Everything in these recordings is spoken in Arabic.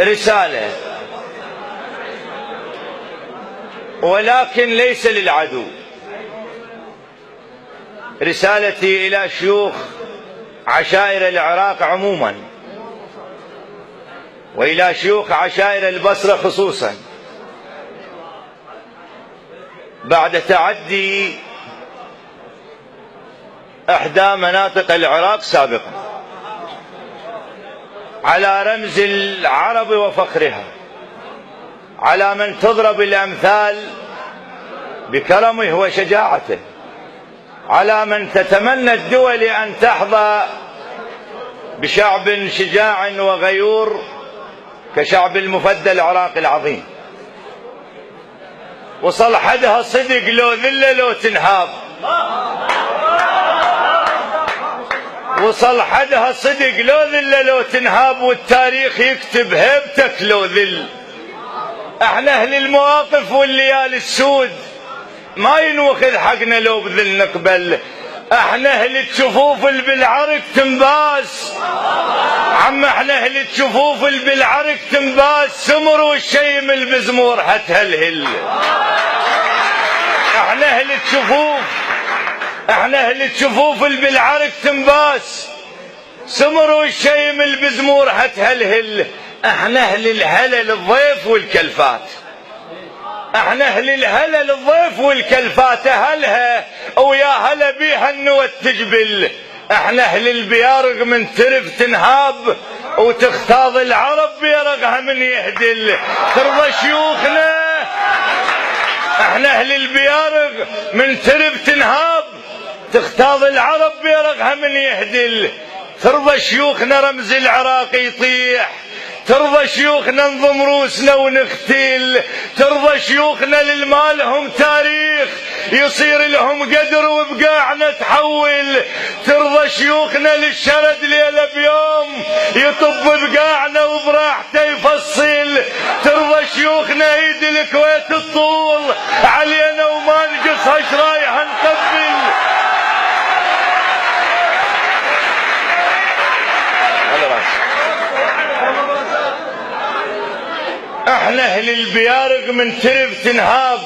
رسالة، ولكن ليس للعدو. رسالتي إلى شيوخ عشائر العراق عموما، وإلى شيوخ عشائر البصرة خصوصا. بعد تعدي إحدى مناطق العراق سابقا على رمز العرب وفخرها، على من تضرب الأمثال بكرمه وشجاعته، على من تتمنى الدول أن تحظى بشعب شجاع وغيور كشعب المفدى العراقي العظيم. وصل حدها صدق لو ذلة لو تنهاب، وصل حدها صدق لو ذلة لو تنهاب، والتاريخ يكتب هيبتك لو ذل. احنا اهل المواقف والليالي السود ما ينوخذ حقنا لو بذل نقبل. احنا اهل الجفوف اللي بالعرق تنباس، عم احنا اهل الجفوف اللي بالعرق تنباس، سمر والشيم البزمور هتهلهل. احنا اهل الجفوف، احنا اهل الجفوف اللي بالعرق تنباس، سمر والشيم البزمور هتهلهل. احنا اهل الهلل الضيف والكلفات، احنا اهل الهلل الضيف والكلفات، اهلها ويا هلا بيها النوت تجبل. احنا اهل البيارق من ترف تنهاب، وتختاض العرب بيرقها من يهدل. ترضى شيوخنا، احنا اهل البيارق من ترف تنهاب، تختاض العرب بيرقها من يهدل. ترضى شيوخنا رمز العراق يطيح، ترضى شيوخنا نضم روسنا ونختل، ترضى شيوخنا للمالهم تاريخ يصير لهم قدر وبقاعنا تحول، ترضى شيوخنا للشرد ليلة بيوم يطب بقاعنا وبراحته يفصل، ترضى شيوخنا ايد الكويت الطول علينا وما نقصها شرايح نقبل. احنا اهل البيارق من ترف تنهاب،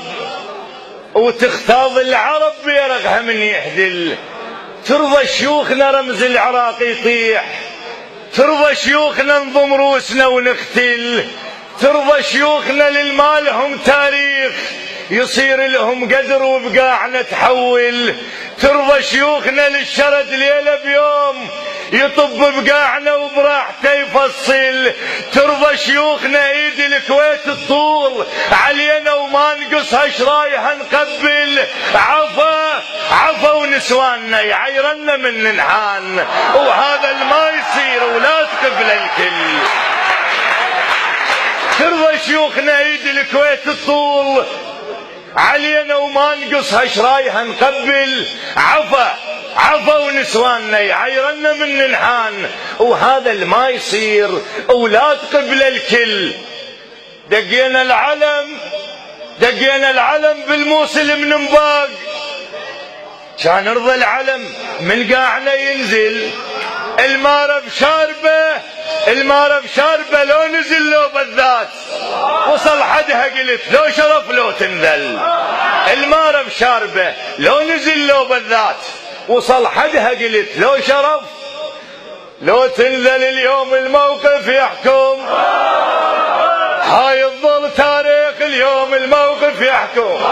وتختاض العرب بيرقها من يهدل. ترضى شيوخنا رمز العراق يطيح، ترضى شيوخنا نضم روسنا ونختل، ترضى شيوخنا للمالهم تاريخ يصير لهم قدر وبقاعنا تحول، ترضى شيوخنا للشرد ليلة بيوم يطب بقاعنا وبراحته يفصل، ترضى شيوخنا ايد الكويت الطول علينا وما نقصها شرايح نقبل. عفا عفا ونسواننا يعيرنا من ننحان، وهذا الما يصير ولا تقبل الكل. ترضى شيوخنا ايد الكويت الطول علينا وما نقصها شرايح نقبل. عفا عفا ونسواننا يعيرنا من ننحان، وهذا اللي ما يصير ولا تقبل الكل. دقينا العلم، دقينا العلم بالموصل من نباق، كان رضى العلم من قاعنا ينزل. المارب شاربه، المارب شاربه لو نزل لو بالذات، وصل حدها قلت لو شرف لو تنذل. المارب شاربه لو نزل لو بالذات، وصل حدها قلت لو شرف لو تنذل. اليوم الموقف يحكم، هاي الظل تاريخ، اليوم الموقف يحكم.